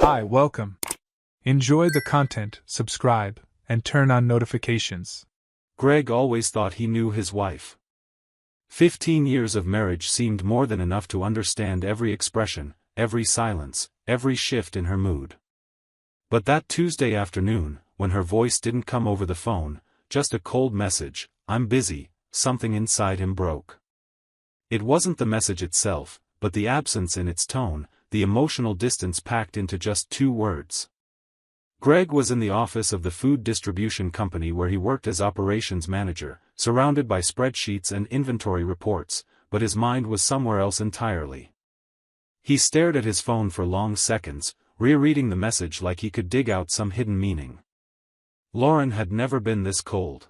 Hi, welcome. Enjoy the content, subscribe, and turn on notifications. Greg always thought he knew his wife. 15 years of marriage seemed more than enough to understand every expression, every silence, every shift in her mood. But that Tuesday afternoon, when her voice didn't come over the phone, just a cold message, "I'm busy," something inside him broke. It wasn't the message itself, but the absence in its tone, the emotional distance packed into just 2 words. Greg was in the office of the food distribution company where he worked as operations manager, surrounded by spreadsheets and inventory reports, but his mind was somewhere else entirely. He stared at his phone for long seconds, rereading the message like he could dig out some hidden meaning. Lauren had never been this cold.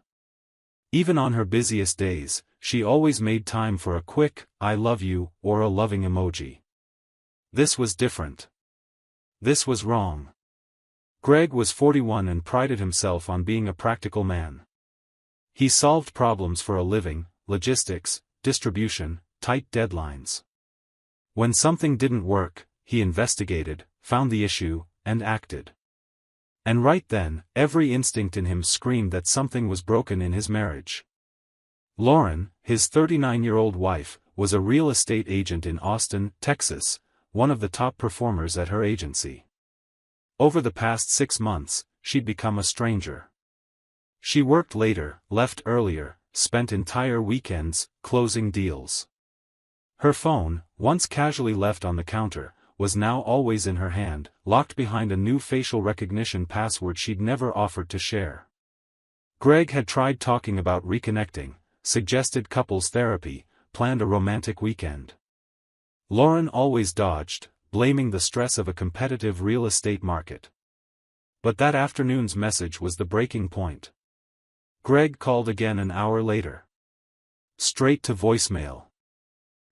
Even on her busiest days, she always made time for a quick, "I love you," or a loving emoji. This was different. This was wrong. Greg was 41 and prided himself on being a practical man. He solved problems for a living, logistics, distribution, tight deadlines. When something didn't work, he investigated, found the issue, and acted. And right then, every instinct in him screamed that something was broken in his marriage. Lauren, his 39-year-old wife, was a real estate agent in Austin, Texas, one of the top performers at her agency. Over the past 6 months, she'd become a stranger. She worked later, left earlier, spent entire weekends, closing deals. Her phone, once casually left on the counter, was now always in her hand, locked behind a new facial recognition password she'd never offered to share. Greg had tried talking about reconnecting, suggested couples therapy, planned a romantic weekend. Lauren always dodged, blaming the stress of a competitive real estate market. But that afternoon's message was the breaking point. Greg called again an hour later. Straight to voicemail.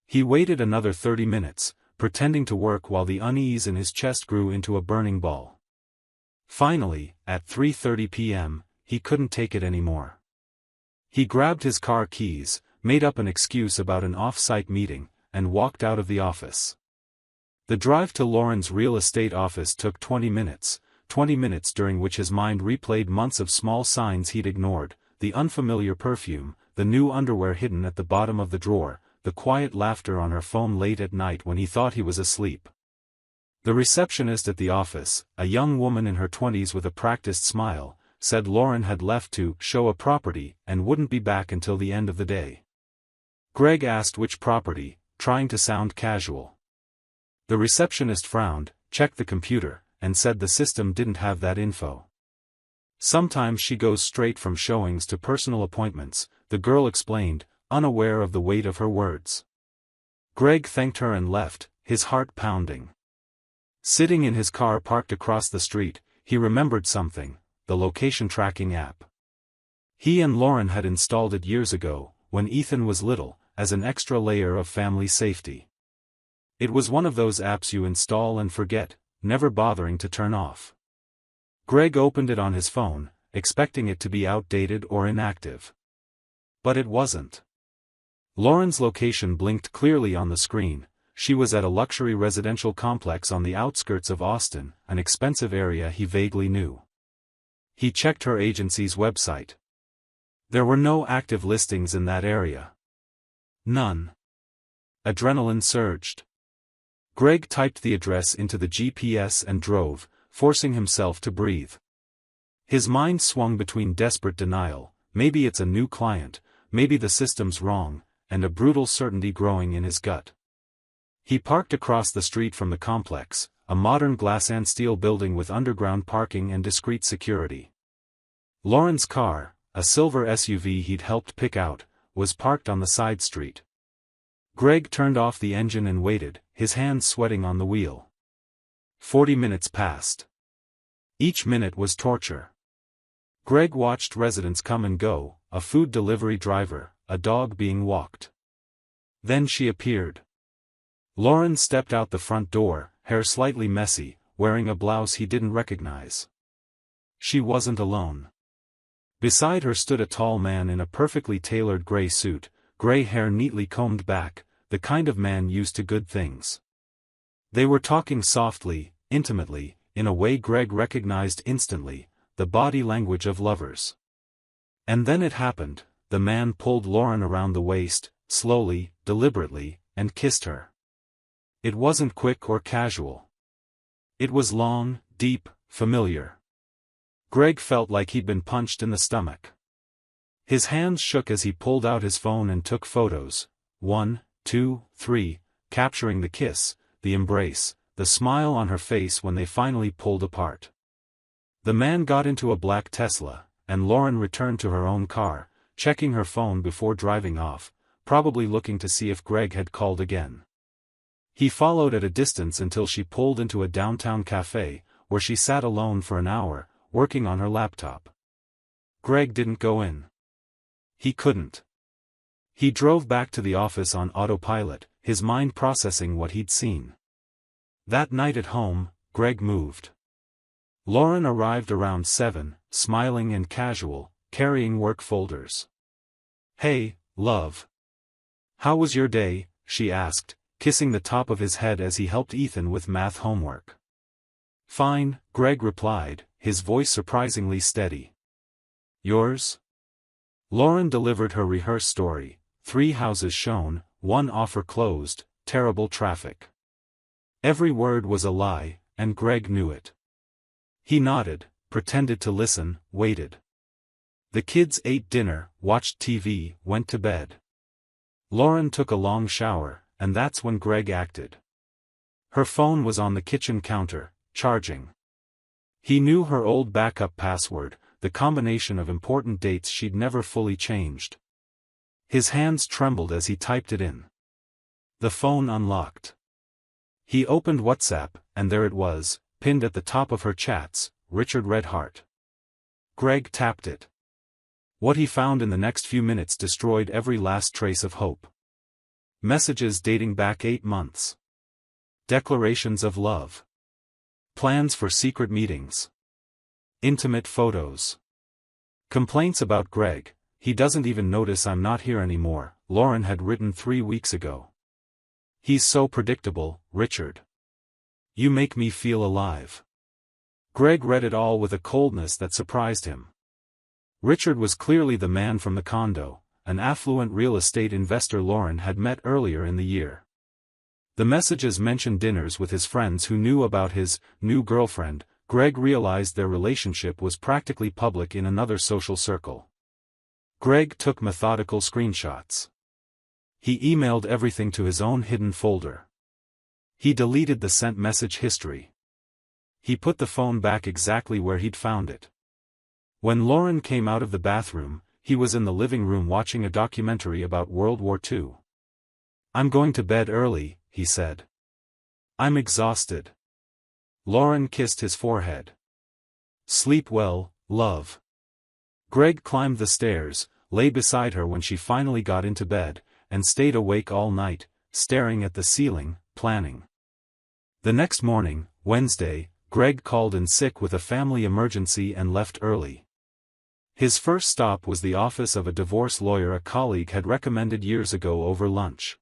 He waited another 30 minutes, pretending to work while the unease in his chest grew into a burning ball. Finally, at 3:30 p.m., he couldn't take it anymore. He grabbed his car keys, made up an excuse about an off-site meeting, and walked out of the office. The drive to Lauren's real estate office took 20 minutes during which his mind replayed months of small signs he'd ignored, the unfamiliar perfume, the new underwear hidden at the bottom of the drawer, the quiet laughter on her phone late at night when he thought he was asleep. The receptionist at the office, a young woman in her 20s with a practiced smile, said Lauren had left to show a property and wouldn't be back until the end of the day. Greg asked which property, trying to sound casual. The receptionist frowned, checked the computer, and said the system didn't have that info. Sometimes she goes straight from showings to personal appointments, the girl explained, unaware of the weight of her words. Greg thanked her and left, his heart pounding. Sitting in his car parked across the street, he remembered something, the location tracking app. He and Lauren had installed it years ago, when Ethan was little, as an extra layer of family safety. It was one of those apps you install and forget, never bothering to turn off. Greg opened it on his phone, expecting it to be outdated or inactive. But it wasn't. Lauren's location blinked clearly on the screen. She was at a luxury residential complex on the outskirts of Austin, an expensive area he vaguely knew. He checked her agency's website. There were no active listings in that area. None. Adrenaline surged. Greg typed the address into the GPS and drove, forcing himself to breathe. His mind swung between desperate denial, maybe it's a new client, maybe the system's wrong, and a brutal certainty growing in his gut. He parked across the street from the complex, a modern glass and steel building with underground parking and discreet security. Lauren's car, a silver SUV he'd helped pick out, was parked on the side street. Greg turned off the engine and waited, his hands sweating on the wheel. 40 minutes passed. Each minute was torture. Greg watched residents come and go, a food delivery driver, a dog being walked. Then she appeared. Lauren stepped out the front door, hair slightly messy, wearing a blouse he didn't recognize. She wasn't alone. Beside her stood a tall man in a perfectly tailored gray suit, gray hair neatly combed back, the kind of man used to good things. They were talking softly, intimately, in a way Greg recognized instantly, the body language of lovers. And then it happened, the man pulled Lauren around the waist, slowly, deliberately, and kissed her. It wasn't quick or casual. It was long, deep, familiar. Greg felt like he'd been punched in the stomach. His hands shook as he pulled out his phone and took photos, 1, 2, 3, capturing the kiss, the embrace, the smile on her face when they finally pulled apart. The man got into a black Tesla, and Lauren returned to her own car, checking her phone before driving off, probably looking to see if Greg had called again. He followed at a distance until she pulled into a downtown cafe, where she sat alone for an hour, working on her laptop. Greg didn't go in. He couldn't. He drove back to the office on autopilot, his mind processing what he'd seen. That night at home, Greg moved. Lauren arrived around 7, smiling and casual, carrying work folders. "Hey, love. How was your day?" she asked, kissing the top of his head as he helped Ethan with math homework. "Fine," Greg replied, his voice surprisingly steady. "Yours?" Lauren delivered her rehearsed story, 3 houses shown, 1 offer closed, terrible traffic. Every word was a lie, and Greg knew it. He nodded, pretended to listen, waited. The kids ate dinner, watched TV, went to bed. Lauren took a long shower, and that's when Greg acted. Her phone was on the kitchen counter, charging. He knew her old backup password, the combination of important dates she'd never fully changed. His hands trembled as he typed it in. The phone unlocked. He opened WhatsApp, and there it was, pinned at the top of her chats, Richard Redhart. Greg tapped it. What he found in the next few minutes destroyed every last trace of hope. Messages dating back 8 months. Declarations of love. Plans for secret meetings. Intimate photos. Complaints about Greg, "He doesn't even notice I'm not here anymore," Lauren had written 3 weeks ago. "He's so predictable, Richard. You make me feel alive." Greg read it all with a coldness that surprised him. Richard was clearly the man from the condo, an affluent real estate investor Lauren had met earlier in the year. The messages mentioned dinners with his friends who knew about his new girlfriend. Greg realized their relationship was practically public in another social circle. Greg took methodical screenshots. He emailed everything to his own hidden folder. He deleted the sent message history. He put the phone back exactly where he'd found it. When Lauren came out of the bathroom, he was in the living room watching a documentary about World War II. "I'm going to bed early," he said. "I'm exhausted." Lauren kissed his forehead. "Sleep well, love." Greg climbed the stairs, lay beside her when she finally got into bed, and stayed awake all night, staring at the ceiling, planning. The next morning, Wednesday, Greg called in sick with a family emergency and left early. His first stop was the office of a divorce lawyer a colleague had recommended years ago over lunch.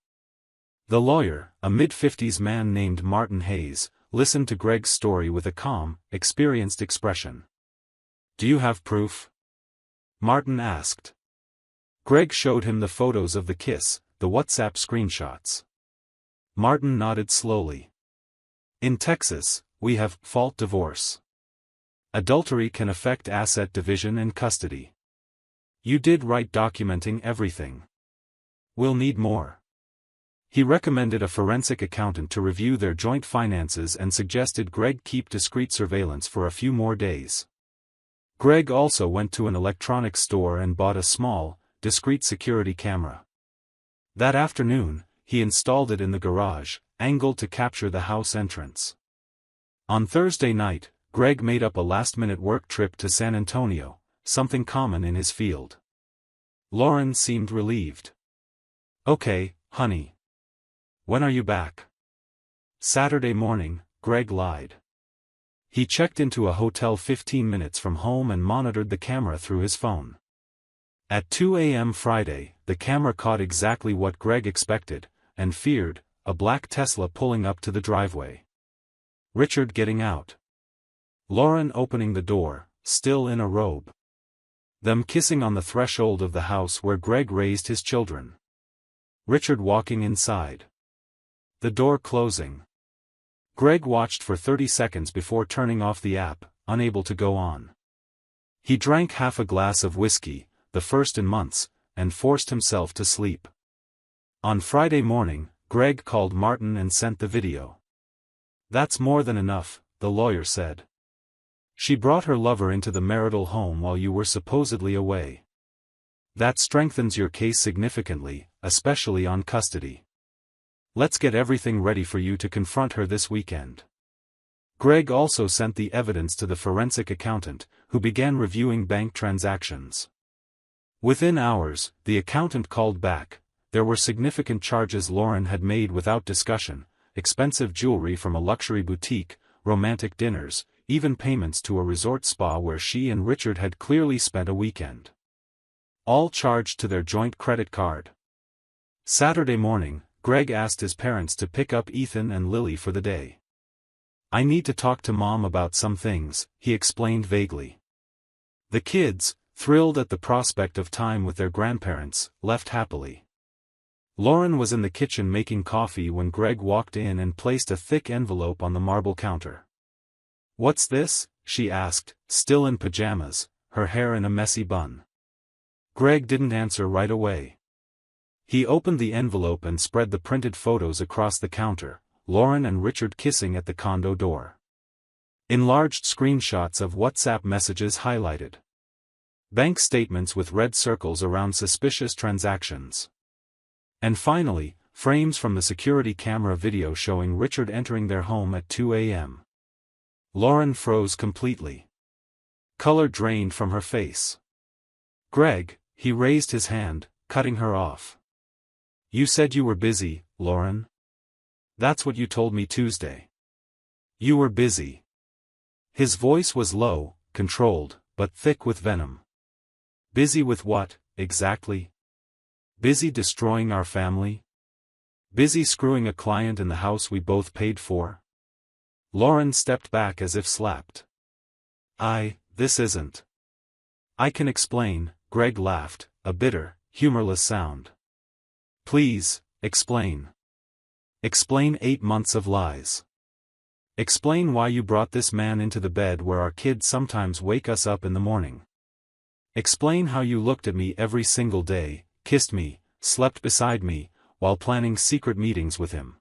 The lawyer, a mid-50s man named Martin Hayes, listened to Greg's story with a calm, experienced expression. "Do you have proof?" Martin asked. Greg showed him the photos of the kiss, the WhatsApp screenshots. Martin nodded slowly. "In Texas, we have fault divorce. Adultery can affect asset division and custody. You did right documenting everything. We'll need more." He recommended a forensic accountant to review their joint finances and suggested Greg keep discreet surveillance for a few more days. Greg also went to an electronics store and bought a small, discreet security camera. That afternoon, he installed it in the garage, angled to capture the house entrance. On Thursday night, Greg made up a last-minute work trip to San Antonio, something common in his field. Lauren seemed relieved. "Okay, honey. When are you back?" "Saturday morning," Greg lied. He checked into a hotel 15 minutes from home and monitored the camera through his phone. At 2 a.m. Friday, the camera caught exactly what Greg expected, and feared, a black Tesla pulling up to the driveway. Richard getting out. Lauren opening the door, still in a robe. Them kissing on the threshold of the house where Greg raised his children. Richard walking inside. The door closing. Greg watched for 30 seconds before turning off the app, unable to go on. He drank half a glass of whiskey, the first in months, and forced himself to sleep. On Friday morning, Greg called Martin and sent the video. "That's more than enough," the lawyer said. "She brought her lover into the marital home while you were supposedly away. That strengthens your case significantly, especially on custody. Let's get everything ready for you to confront her this weekend." Greg also sent the evidence to the forensic accountant, who began reviewing bank transactions. Within hours, the accountant called back. There were significant charges Lauren had made without discussion: expensive jewelry from a luxury boutique, romantic dinners, even payments to a resort spa where she and Richard had clearly spent a weekend. All charged to their joint credit card. Saturday morning, Greg asked his parents to pick up Ethan and Lily for the day. "I need to talk to Mom about some things," he explained vaguely. The kids, thrilled at the prospect of time with their grandparents, left happily. Lauren was in the kitchen making coffee when Greg walked in and placed a thick envelope on the marble counter. "What's this?" she asked, still in pajamas, her hair in a messy bun. Greg didn't answer right away. He opened the envelope and spread the printed photos across the counter, Lauren and Richard kissing at the condo door. Enlarged screenshots of WhatsApp messages highlighted. Bank statements with red circles around suspicious transactions. And finally, frames from the security camera video showing Richard entering their home at 2 a.m. Lauren froze completely. Color drained from her face. "Greg," he raised his hand, cutting her off. "You said you were busy, Lauren. That's what you told me Tuesday. You were busy." His voice was low, controlled, but thick with venom. "Busy with what, exactly? Busy destroying our family? Busy screwing a client in the house we both paid for?" Lauren stepped back as if slapped. This isn't. "I can explain," Greg laughed, a bitter, humorless sound. "Please, explain. Explain 8 months of lies. Explain why you brought this man into the bed where our kids sometimes wake us up in the morning. Explain how you looked at me every single day, kissed me, slept beside me, while planning secret meetings with him."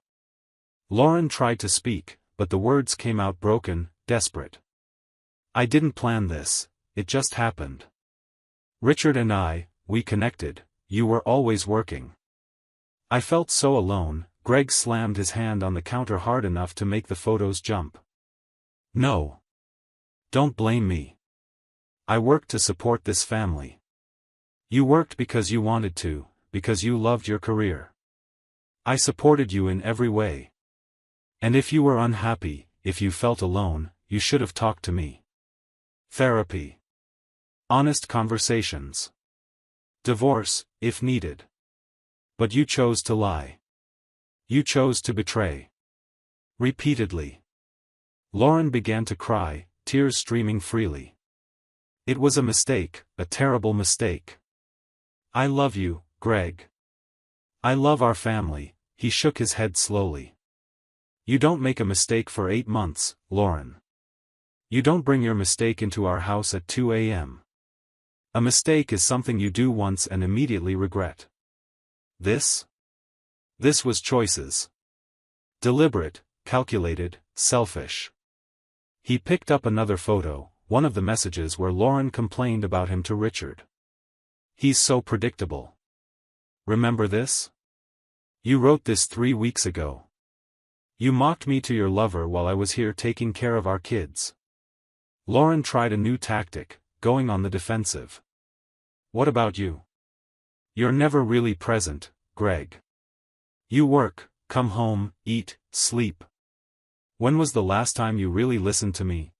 Lauren tried to speak, but the words came out broken, desperate. "I didn't plan this, it just happened. Richard and we connected, you were always working. I felt so alone." Greg slammed his hand on the counter hard enough to make the photos jump. "No. Don't blame me. I worked to support this family. You worked because you wanted to, because you loved your career. I supported you in every way. And if you were unhappy, if you felt alone, you should have talked to me. Therapy. Honest conversations. Divorce, if needed. But you chose to lie. You chose to betray. Repeatedly." Lauren began to cry, tears streaming freely. "It was a mistake, a terrible mistake. I love you, Greg. I love our family." He shook his head slowly. "You don't make a mistake for 8 months, Lauren. You don't bring your mistake into our house at 2 a.m. A mistake is something you do once and immediately regret. This was choices. Deliberate, calculated, selfish." He picked up another photo, one of the messages where Lauren complained about him to Richard. "He's so predictable. Remember this? You wrote this 3 weeks ago. You mocked me to your lover while I was here taking care of our kids." Lauren tried a new tactic, going on the defensive. "What about you? You're never really present, Greg. You work, come home, eat, sleep. When was the last time you really listened to me?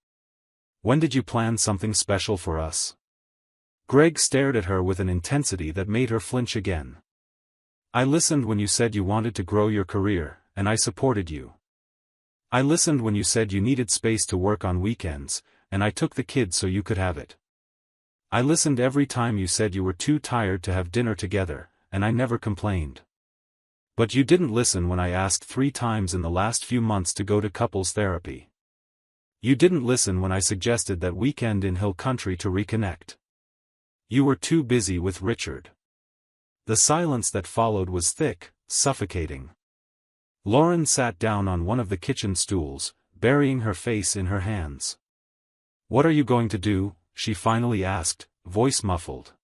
When did you plan something special for us?" Greg stared at her with an intensity that made her flinch again. "I listened when you said you wanted to grow your career, and I supported you. I listened when you said you needed space to work on weekends, and I took the kid so you could have it. I listened every time you said you were too tired to have dinner together, and I never complained. But you didn't listen when I asked 3 times in the last few months to go to couples therapy. You didn't listen when I suggested that weekend in Hill Country to reconnect. You were too busy with Richard. The silence that followed was thick, suffocating. Lauren sat down on one of the kitchen stools, burying her face in her hands. "What are you going to do?" she finally asked, voice muffled.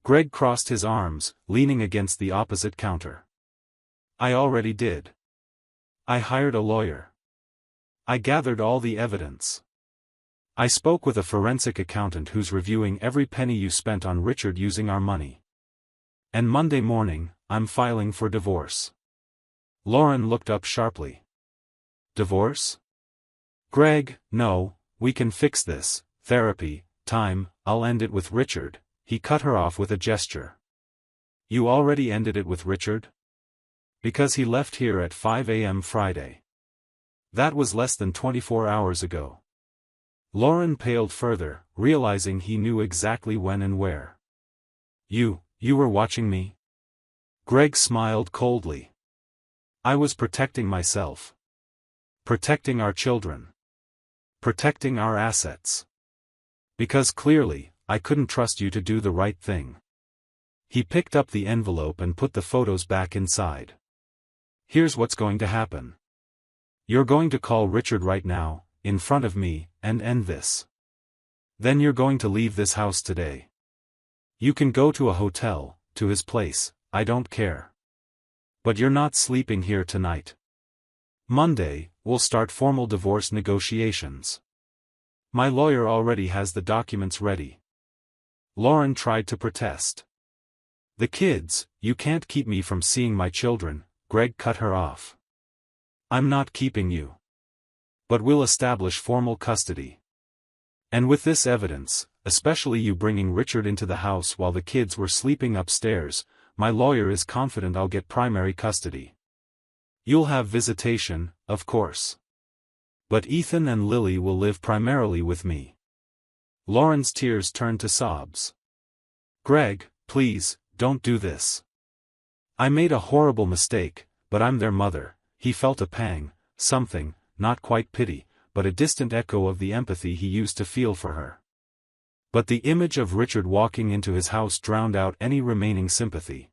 Greg crossed his arms, leaning against the opposite counter. "I already did. I hired a lawyer. I gathered all the evidence. I spoke with a forensic accountant who's reviewing every penny you spent on Richard using our money. And Monday morning, I'm filing for divorce." Lauren looked up sharply. "Divorce?" "Greg, no, we can fix this. Therapy, time, I'll end it with Richard." He cut her off with a gesture. "You already ended it with Richard?" "Because he left here at 5 a.m. Friday. That was less than 24 hours ago." Lauren paled further, realizing he knew exactly when and where. You were watching me?" Greg smiled coldly. "I was protecting myself. Protecting our children. Protecting our assets. Because clearly, I couldn't trust you to do the right thing." He picked up the envelope and put the photos back inside. "Here's what's going to happen. You're going to call Richard right now, in front of me, and end this. Then you're going to leave this house today. You can go to a hotel, to his place, I don't care. But you're not sleeping here tonight. Monday, we'll start formal divorce negotiations. My lawyer already has the documents ready." Lauren tried to protest. "The kids, you can't keep me from seeing my children," Greg cut her off. "I'm not keeping you. But we'll establish formal custody. And with this evidence, especially you bringing Richard into the house while the kids were sleeping upstairs, my lawyer is confident I'll get primary custody. You'll have visitation, of course. But Ethan and Lily will live primarily with me." Lauren's tears turned to sobs. "Greg, please, don't do this. I made a horrible mistake, but I'm their mother." He felt a pang, something, not quite pity, but a distant echo of the empathy he used to feel for her. But the image of Richard walking into his house drowned out any remaining sympathy.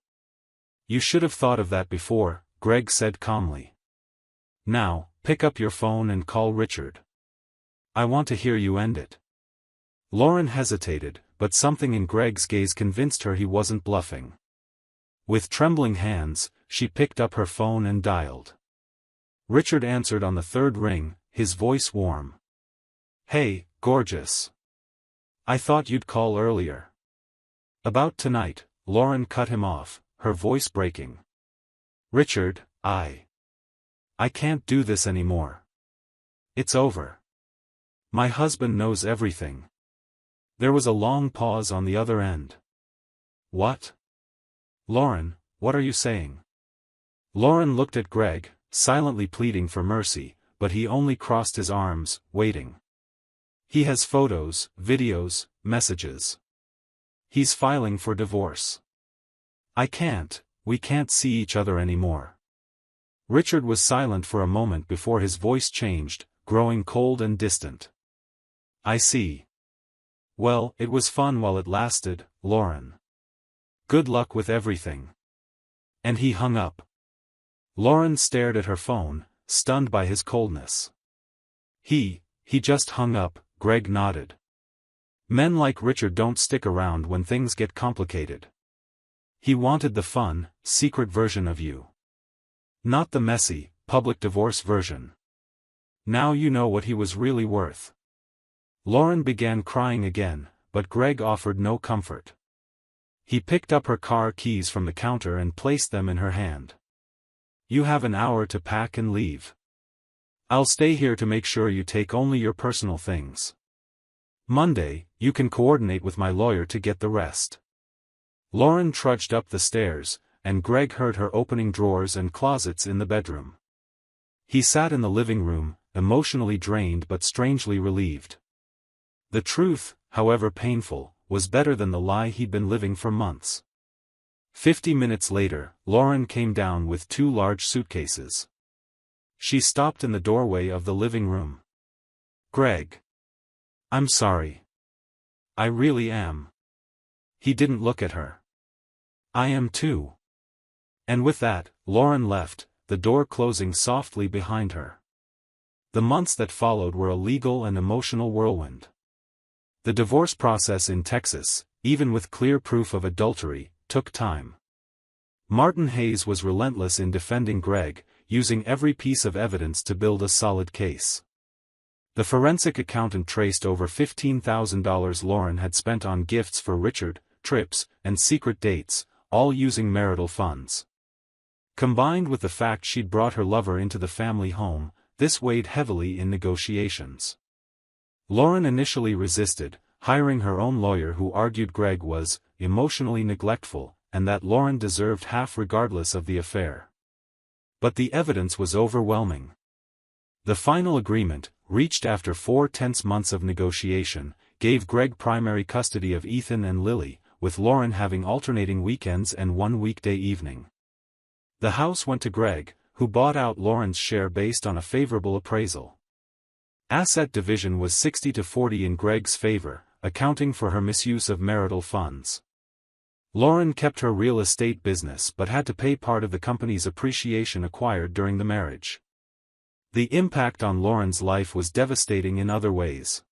"You should have thought of that before," Greg said calmly. "Now, pick up your phone and call Richard. I want to hear you end it." Lauren hesitated, but something in Greg's gaze convinced her he wasn't bluffing. With trembling hands, she picked up her phone and dialed. Richard answered on the 3rd ring, his voice warm. "Hey, gorgeous. I thought you'd call earlier." "About tonight," Lauren cut him off, her voice breaking. "Richard, I can't do this anymore. It's over. My husband knows everything." There was a long pause on the other end. "What? Lauren, what are you saying?" Lauren looked at Greg, silently pleading for mercy, but he only crossed his arms, waiting. "He has photos, videos, messages. He's filing for divorce. We can't see each other anymore." Richard was silent for a moment before his voice changed, growing cold and distant. "I see. Well, it was fun while it lasted, Lauren. Good luck with everything." And he hung up. Lauren stared at her phone, stunned by his coldness. He just hung up," Greg nodded. "Men like Richard don't stick around when things get complicated. He wanted the fun, secret version of you. Not the messy, public divorce version. Now you know what he was really worth." Lauren began crying again, but Greg offered no comfort. He picked up her car keys from the counter and placed them in her hand. "You have an hour to pack and leave. I'll stay here to make sure you take only your personal things. Monday, you can coordinate with my lawyer to get the rest." Lauren trudged up the stairs, and Greg heard her opening drawers and closets in the bedroom. He sat in the living room, emotionally drained but strangely relieved. The truth, however painful, was better than the lie he'd been living for months. 50 minutes later, Lauren came down with 2 large suitcases. She stopped in the doorway of the living room. "Greg. I'm sorry. I really am." He didn't look at her. "I am too." And with that, Lauren left, the door closing softly behind her. The months that followed were a legal and emotional whirlwind. The divorce process in Texas, even with clear proof of adultery, took time. Martin Hayes was relentless in defending Greg, using every piece of evidence to build a solid case. The forensic accountant traced over $15,000 Lauren had spent on gifts for Richard, trips, and secret dates, all using marital funds. Combined with the fact she'd brought her lover into the family home, this weighed heavily in negotiations. Lauren initially resisted, hiring her own lawyer who argued Greg was emotionally neglectful, and that Lauren deserved half regardless of the affair. But the evidence was overwhelming. The final agreement, reached after 4 tense months of negotiation, gave Greg primary custody of Ethan and Lily, with Lauren having alternating weekends and 1 weekday evening. The house went to Greg, who bought out Lauren's share based on a favorable appraisal. Asset division was 60-40 in Greg's favor, accounting for her misuse of marital funds. Lauren kept her real estate business but had to pay part of the company's appreciation acquired during the marriage. The impact on Lauren's life was devastating in other ways.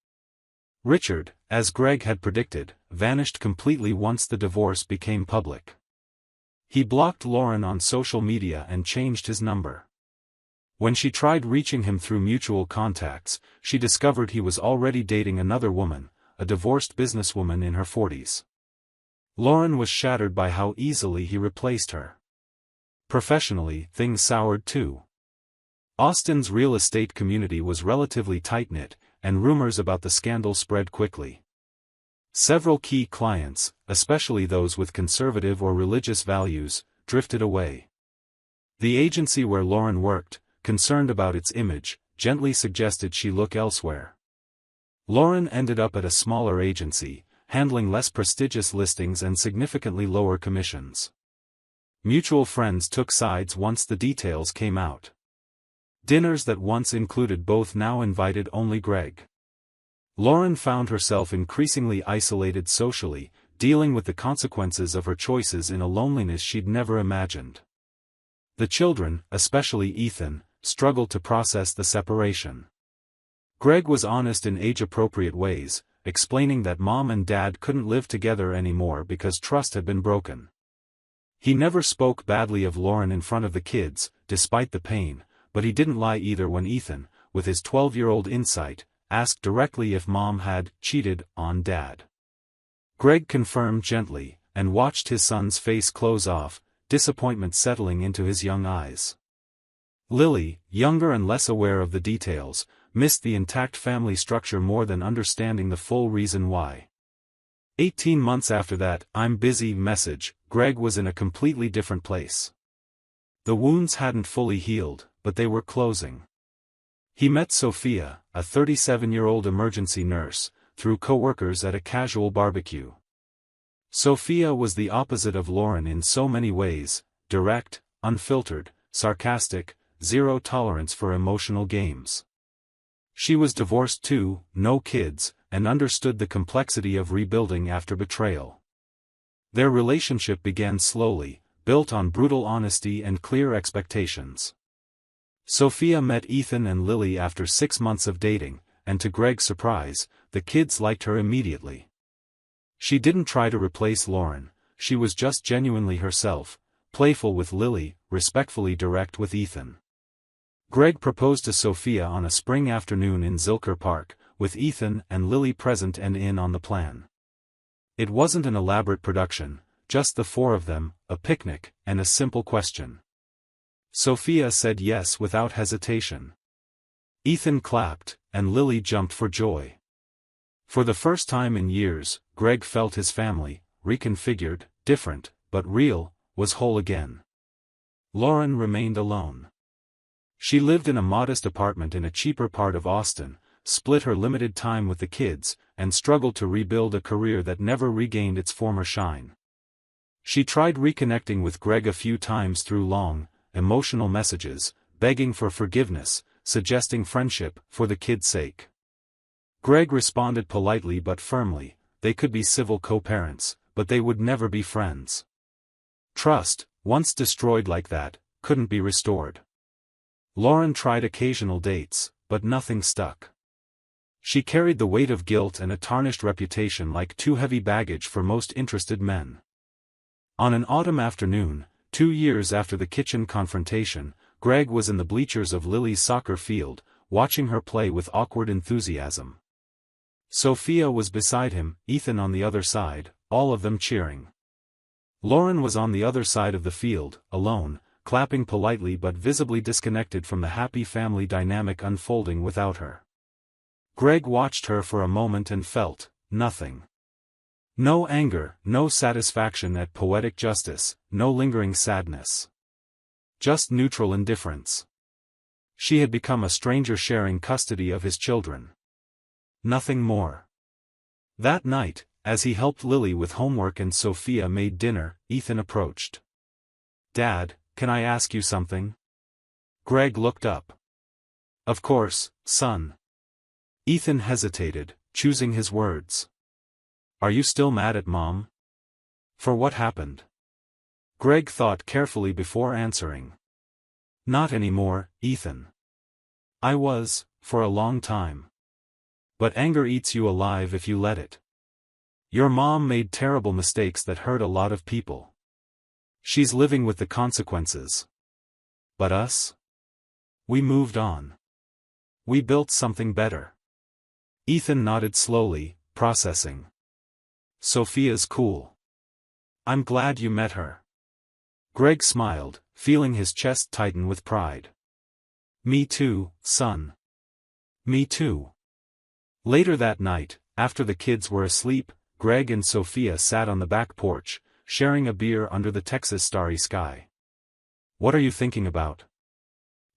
Richard, as Greg had predicted, vanished completely once the divorce became public. He blocked Lauren on social media and changed his number. When she tried reaching him through mutual contacts, she discovered he was already dating another woman, a divorced businesswoman in her 40s. Lauren was shattered by how easily he replaced her. Professionally, things soured too. Austin's real estate community was relatively tight-knit, and rumors about the scandal spread quickly. Several key clients, especially those with conservative or religious values, drifted away. The agency where Lauren worked, concerned about its image, gently suggested she look elsewhere. Lauren ended up at a smaller agency, handling less prestigious listings and significantly lower commissions. Mutual friends took sides once the details came out. Dinners that once included both now invited only Greg. Lauren found herself increasingly isolated socially, dealing with the consequences of her choices in a loneliness she'd never imagined. The children, especially Ethan, struggled to process the separation. Greg was honest in age-appropriate ways, explaining that mom and dad couldn't live together anymore because trust had been broken. He never spoke badly of Lauren in front of the kids, despite the pain, but he didn't lie either when Ethan, with his 12-year-old insight, asked directly if mom had cheated on dad. Greg confirmed gently, and watched his son's face close off, disappointment settling into his young eyes. Lily, younger and less aware of the details, missed the intact family structure more than understanding the full reason why. 18 months after that "I'm busy" message, Greg was in a completely different place. The wounds hadn't fully healed, but they were closing. He met Sophia, a 37-year-old emergency nurse, through coworkers at a casual barbecue. Sophia was the opposite of Lauren in so many ways: direct, unfiltered, sarcastic, zero tolerance for emotional games. She was divorced too, no kids, and understood the complexity of rebuilding after betrayal. Their relationship began slowly, built on brutal honesty and clear expectations. Sophia met Ethan and Lily after 6 months of dating, and to Greg's surprise, the kids liked her immediately. She didn't try to replace Lauren, she was just genuinely herself, playful with Lily, respectfully direct with Ethan. Greg proposed to Sophia on a spring afternoon in Zilker Park, with Ethan and Lily present and in on the plan. It wasn't an elaborate production, just the 4 of them, a picnic, and a simple question. Sophia said yes without hesitation. Ethan clapped, and Lily jumped for joy. For the first time in years, Greg felt his family, reconfigured, different, but real, was whole again. Lauren remained alone. She lived in a modest apartment in a cheaper part of Austin, split her limited time with the kids, and struggled to rebuild a career that never regained its former shine. She tried reconnecting with Greg a few times through long, emotional messages, begging for forgiveness, suggesting friendship, for the kids' sake. Greg responded politely but firmly. They could be civil co-parents, but they would never be friends. Trust, once destroyed like that, couldn't be restored. Lauren tried occasional dates, but nothing stuck. She carried the weight of guilt and a tarnished reputation like too heavy baggage for most interested men. On an autumn afternoon, 2 years after the kitchen confrontation, Greg was in the bleachers of Lily's soccer field, watching her play with awkward enthusiasm. Sophia was beside him, Ethan on the other side, all of them cheering. Lauren was on the other side of the field, alone, clapping politely but visibly disconnected from the happy family dynamic unfolding without her. Greg watched her for a moment and felt nothing. No anger, no satisfaction at poetic justice, no lingering sadness. Just neutral indifference. She had become a stranger sharing custody of his children. Nothing more. That night, as he helped Lily with homework and Sophia made dinner, Ethan approached. "Dad, can I ask you something?" Greg looked up. "Of course, son." Ethan hesitated, choosing his words. "Are you still mad at Mom? For what happened?" Greg thought carefully before answering. "Not anymore, Ethan. I was, for a long time. But anger eats you alive if you let it. Your mom made terrible mistakes that hurt a lot of people. She's living with the consequences. But us? We moved on. We built something better." Ethan nodded slowly, processing. "Sophia's cool. I'm glad you met her." Greg smiled, feeling his chest tighten with pride. "Me too, son. Me too." Later that night, after the kids were asleep, Greg and Sophia sat on the back porch, sharing a beer under the Texas starry sky. "What are you thinking about?"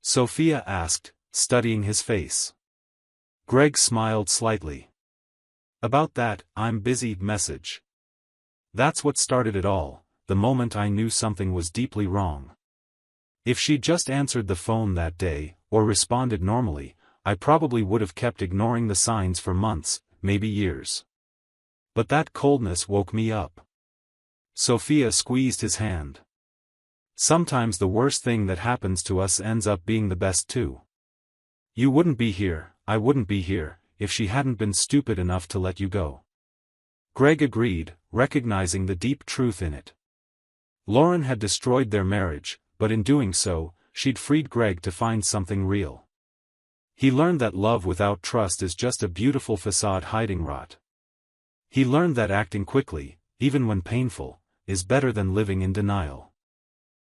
Sophia asked, studying his face. Greg smiled slightly. "About that 'I'm busy' message. That's what started it all, the moment I knew something was deeply wrong. If she'd just answered the phone that day, or responded normally, I probably would have kept ignoring the signs for months, maybe years. But that coldness woke me up." Sophia squeezed his hand. "Sometimes the worst thing that happens to us ends up being the best too. You wouldn't be here, I wouldn't be here, if she hadn't been stupid enough to let you go." Greg agreed, recognizing the deep truth in it. Lauren had destroyed their marriage, but in doing so, she'd freed Greg to find something real. He learned that love without trust is just a beautiful facade hiding rot. He learned that acting quickly, even when painful, is better than living in denial.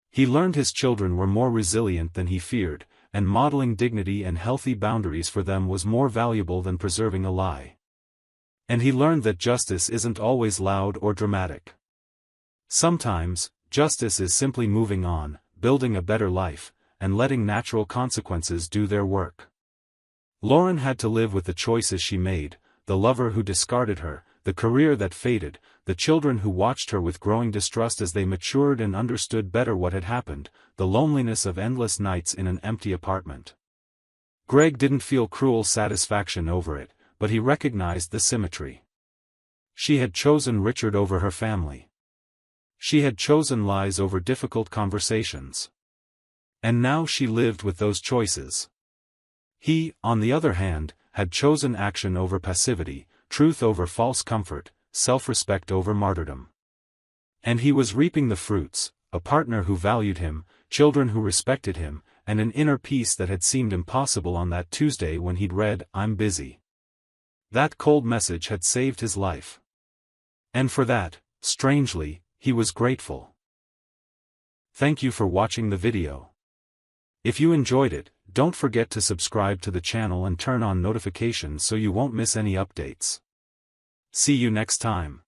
He learned his children were more resilient than he feared, and modeling dignity and healthy boundaries for them was more valuable than preserving a lie. And he learned that justice isn't always loud or dramatic. Sometimes, justice is simply moving on, building a better life, and letting natural consequences do their work. Lauren had to live with the choices she made, the lover who discarded her, the career that faded, the children who watched her with growing distrust as they matured and understood better what had happened, the loneliness of endless nights in an empty apartment. Greg didn't feel cruel satisfaction over it, but he recognized the symmetry. She had chosen Richard over her family. She had chosen lies over difficult conversations. And now she lived with those choices. He, on the other hand, had chosen action over passivity, truth over false comfort, self-respect over martyrdom. And he was reaping the fruits, a partner who valued him, children who respected him, and an inner peace that had seemed impossible on that Tuesday when he'd read, "I'm busy." That cold message had saved his life. And for that, strangely, he was grateful. Thank you for watching the video. If you enjoyed it, don't forget to subscribe to the channel and turn on notifications so you won't miss any updates. See you next time.